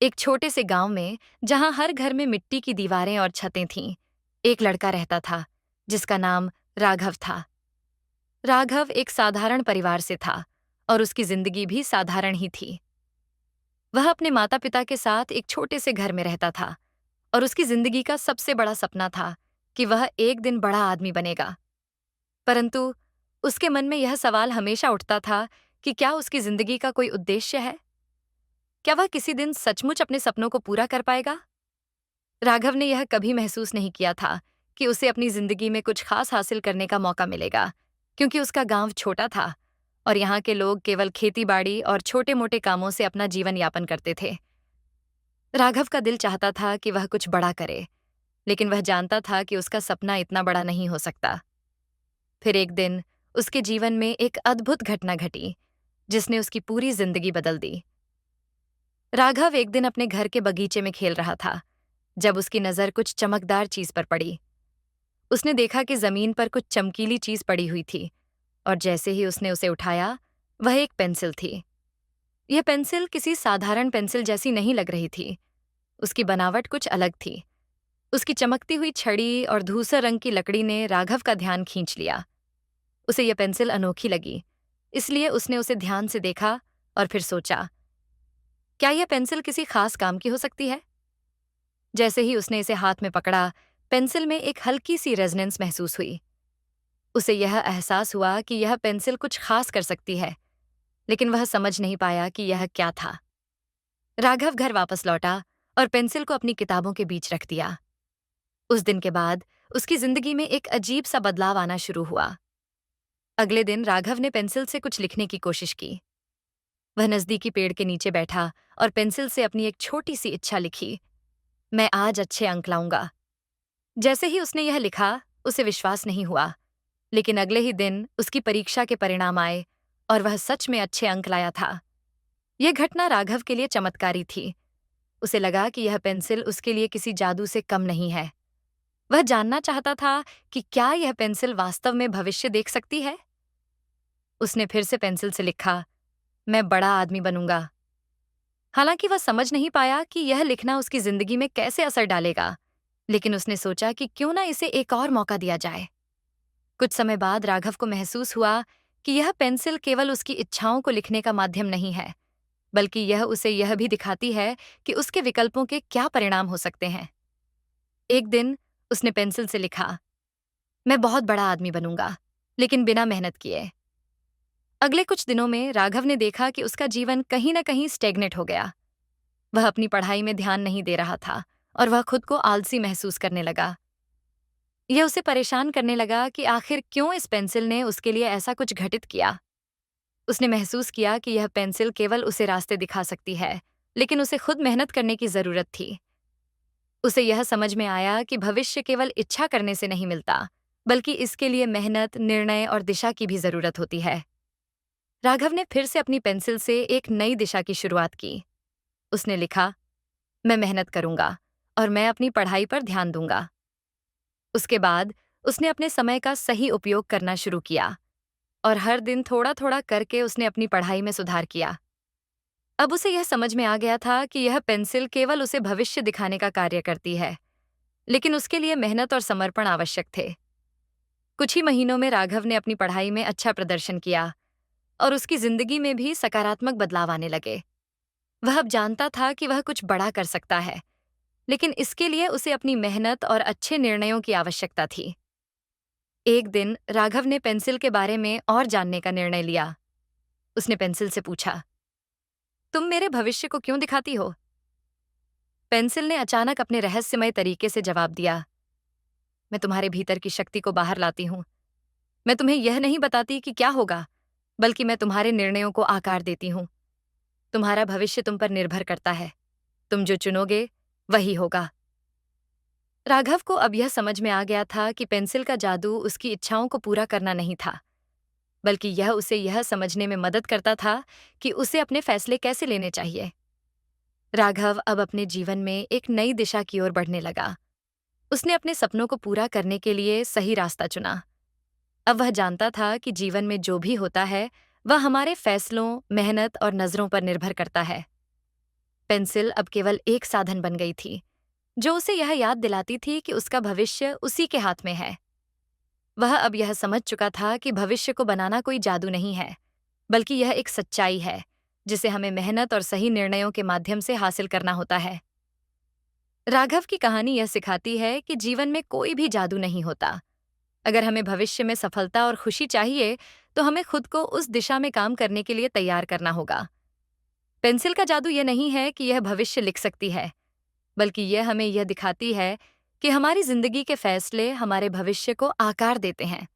एक छोटे से गांव में जहां हर घर में मिट्टी की दीवारें और छतें थीं, एक लड़का रहता था जिसका नाम राघव था। राघव एक साधारण परिवार से था और उसकी जिंदगी भी साधारण ही थी। वह अपने माता पिता के साथ एक छोटे से घर में रहता था और उसकी जिंदगी का सबसे बड़ा सपना था कि वह एक दिन बड़ा आदमी बनेगा। परंतु उसके मन में यह सवाल हमेशा उठता था कि क्या उसकी जिंदगी का कोई उद्देश्य है? क्या वह किसी दिन सचमुच अपने सपनों को पूरा कर पाएगा? राघव ने यह कभी महसूस नहीं किया था कि उसे अपनी जिंदगी में कुछ खास हासिल करने का मौका मिलेगा, क्योंकि उसका गांव छोटा था और यहाँ के लोग केवल खेती-बाड़ी और छोटे-मोटे कामों से अपना जीवन यापन करते थे। राघव का दिल चाहता था कि वह कुछ बड़ा करे, लेकिन वह जानता था कि उसका सपना इतना बड़ा नहीं हो सकता। फिर एक दिन उसके जीवन में एक अद्भुत घटना घटी, जिसने उसकी पूरी जिंदगी बदल दी। राघव एक दिन अपने घर के बगीचे में खेल रहा था जब उसकी नजर कुछ चमकदार चीज पर पड़ी। उसने देखा कि जमीन पर कुछ चमकीली चीज पड़ी हुई थी और जैसे ही उसने उसे उठाया, वह एक पेंसिल थी। यह पेंसिल किसी साधारण पेंसिल जैसी नहीं लग रही थी। उसकी बनावट कुछ अलग थी। उसकी चमकती हुई छड़ी और धूसर रंग की लकड़ी ने राघव का ध्यान खींच लिया। उसे यह पेंसिल अनोखी लगी, इसलिए उसने उसे ध्यान से देखा और फिर सोचा, क्या यह पेंसिल किसी खास काम की हो सकती है? जैसे ही उसने इसे हाथ में पकड़ा, पेंसिल में एक हल्की सी रेजोनेंस महसूस हुई। उसे यह एहसास हुआ कि यह पेंसिल कुछ खास कर सकती है, लेकिन वह समझ नहीं पाया कि यह क्या था। राघव घर वापस लौटा और पेंसिल को अपनी किताबों के बीच रख दिया। उस दिन के बाद उसकी जिंदगी में एक अजीब सा बदलाव आना शुरू हुआ। अगले दिन राघव ने पेंसिल से कुछ लिखने की कोशिश की। वह नजदीकी पेड़ के नीचे बैठा और पेंसिल से अपनी एक छोटी सी इच्छा लिखी, मैं आज अच्छे अंक लाऊंगा। जैसे ही उसने यह लिखा, उसे विश्वास नहीं हुआ, लेकिन अगले ही दिन उसकी परीक्षा के परिणाम आए और वह सच में अच्छे अंक लाया था। यह घटना राघव के लिए चमत्कारी थी। उसे लगा कि यह पेंसिल उसके लिए किसी जादू से कम नहीं है। वह जानना चाहता था कि क्या यह पेंसिल वास्तव में भविष्य देख सकती है। उसने फिर से पेंसिल से लिखा, मैं बड़ा आदमी बनूंगा। हालांकि वह समझ नहीं पाया कि यह लिखना उसकी जिंदगी में कैसे असर डालेगा, लेकिन उसने सोचा कि क्यों ना इसे एक और मौका दिया जाए। कुछ समय बाद राघव को महसूस हुआ कि यह पेंसिल केवल उसकी इच्छाओं को लिखने का माध्यम नहीं है, बल्कि यह उसे यह भी दिखाती है कि उसके विकल्पों के क्या परिणाम हो सकते हैं। एक दिन उसने पेंसिल से लिखा, मैं बहुत बड़ा आदमी बनूंगा, लेकिन बिना मेहनत किए। अगले कुछ दिनों में राघव ने देखा कि उसका जीवन कहीं न कहीं स्टेग्नेट हो गया। वह अपनी पढ़ाई में ध्यान नहीं दे रहा था और वह खुद को आलसी महसूस करने लगा। यह उसे परेशान करने लगा कि आखिर क्यों इस पेंसिल ने उसके लिए ऐसा कुछ घटित किया। उसने महसूस किया कि यह पेंसिल केवल उसे रास्ते दिखा सकती है, लेकिन उसे खुद मेहनत करने की जरूरत थी। उसे यह समझ में आया कि भविष्य केवल इच्छा करने से नहीं मिलता, बल्कि इसके लिए मेहनत, निर्णय और दिशा की भी जरूरत होती है। राघव ने फिर से अपनी पेंसिल से एक नई दिशा की शुरुआत की। उसने लिखा, मैं मेहनत करूंगा और मैं अपनी पढ़ाई पर ध्यान दूंगा। उसके बाद उसने अपने समय का सही उपयोग करना शुरू किया और हर दिन थोड़ा-थोड़ा करके उसने अपनी पढ़ाई में सुधार किया। अब उसे यह समझ में आ गया था कि यह पेंसिल केवल उसे भविष्य दिखाने का कार्य करती है, लेकिन उसके लिए मेहनत और समर्पण आवश्यक थे। कुछ ही महीनों में राघव ने अपनी पढ़ाई में अच्छा प्रदर्शन किया और उसकी जिंदगी में भी सकारात्मक बदलाव आने लगे। वह अब जानता था कि वह कुछ बड़ा कर सकता है, लेकिन इसके लिए उसे अपनी मेहनत और अच्छे निर्णयों की आवश्यकता थी। एक दिन राघव ने पेंसिल के बारे में और जानने का निर्णय लिया। उसने पेंसिल से पूछा, तुम मेरे भविष्य को क्यों दिखाती हो? पेंसिल ने अचानक अपने रहस्यमय तरीके से जवाब दिया, मैं तुम्हारे भीतर की शक्ति को बाहर लाती हूँ। मैं तुम्हें यह नहीं बताती कि क्या होगा, बल्कि मैं तुम्हारे निर्णयों को आकार देती हूँ। तुम्हारा भविष्य तुम पर निर्भर करता है। तुम जो चुनोगे, वही होगा। राघव को अब यह समझ में आ गया था कि पेंसिल का जादू उसकी इच्छाओं को पूरा करना नहीं था, बल्कि यह उसे यह समझने में मदद करता था कि उसे अपने फैसले कैसे लेने चाहिए। राघव अब अपने जीवन में एक नई दिशा की ओर बढ़ने लगा। उसने अपने सपनों को पूरा करने के लिए सही रास्ता चुना। अब वह जानता था कि जीवन में जो भी होता है, वह हमारे फैसलों, मेहनत और नजरों पर निर्भर करता है। पेंसिल अब केवल एक साधन बन गई थी, जो उसे यह याद दिलाती थी कि उसका भविष्य उसी के हाथ में है। वह अब यह समझ चुका था कि भविष्य को बनाना कोई जादू नहीं है, बल्कि यह एक सच्चाई है, जिसे हमें मेहनत और सही निर्णयों के माध्यम से हासिल करना होता है। राघव की कहानी यह सिखाती है कि जीवन में कोई भी जादू नहीं होता। अगर हमें भविष्य में सफलता और खुशी चाहिए, तो हमें खुद को उस दिशा में काम करने के लिए तैयार करना होगा। पेंसिल का जादू यह नहीं है कि यह भविष्य लिख सकती है, बल्कि यह हमें यह दिखाती है कि हमारी जिंदगी के फैसले हमारे भविष्य को आकार देते हैं।